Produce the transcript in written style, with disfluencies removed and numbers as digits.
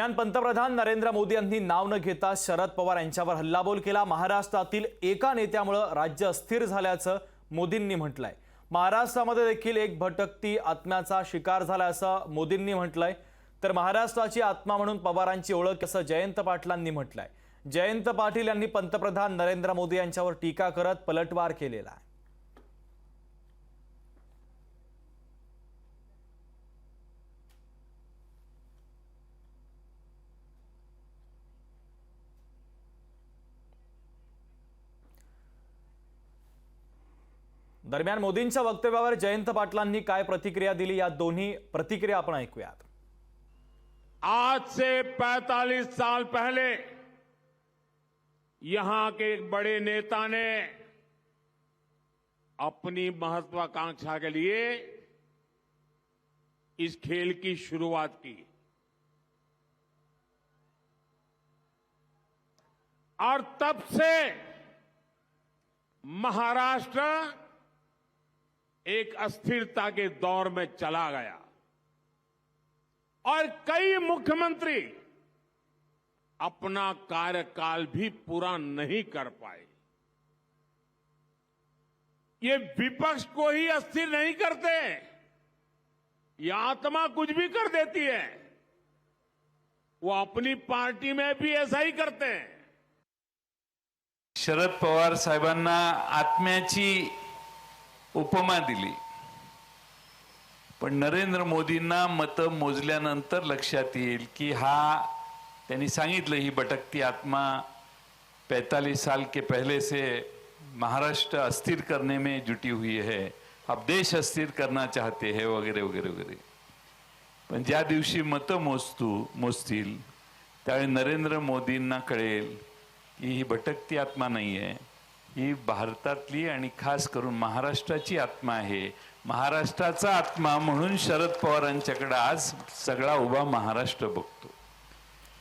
दरम्यान पंतप्रधान नरेंद्र मोदी यांनी नाव न घेता शरद पवार यांच्यावर हल्लाबोल केला। महाराष्ट्रातील एका नेत्यामुळे राज्य अस्थिर झाल्याचं मोदींनी म्हटलंय। महाराष्ट्रामध्ये देखील एक भटकती आत्म्याचा शिकार झाला असं मोदींनी म्हटलंय। तर महाराष्ट्राची आत्मा म्हणून पवारांची ओळख असं जयंत पाटलांनी म्हटलंय। जयंत पाटील यांनी पंतप्रधान नरेंद्र मोदी यांच्यावर टीका करत पलटवार केलेला आहे। दरम्यान मोदींच्या वक्तव्यावर जयंत पाटलांनी काय प्रतिक्रिया दिली, या दोन्ही प्रतिक्रिया आपण ऐकूयात। आज से 45 साल पहले यहां के एक बड़े नेता ने अपनी महत्वाकांक्षा के लिए इस खेल की शुरुआत की और तब से महाराष्ट्र एक अस्थिरता के दौर में चला गया और कई मुख्यमंत्री अपना कार्यकाल भी पूरा नहीं कर पाए। ये विपक्ष को ही अस्थिर नहीं करते, ये आत्मा कुछ भी कर देती है। वो अपनी पार्टी में भी ऐसा ही करते हैं। शरद पवार साहेबांना आत्म्याची उपमा दिली, पण नरेंद्र मोदींना मत मोजल्यानंतर लक्षात येईल की हा त्यांनी सांगितलं ही भटकती आत्मा 45 साल के पहले से महाराष्ट्र अस्थिर करने में जुटी हुई है, अब देश अस्थिर करना चाहते हैं वगैरे वगैरे वगैरे। पण ज्या दिवशी मत मोजतील त्यावेळी नरेंद्र मोदींना कळेल की ही भटकती आत्मा नाही आहे, ही भारतातली आणि खास करून महाराष्ट्राची आत्मा आहे। महाराष्ट्राचा आत्मा म्हणून शरद पवारांच्याकडे आज सगळा उभा महाराष्ट्र बघतो।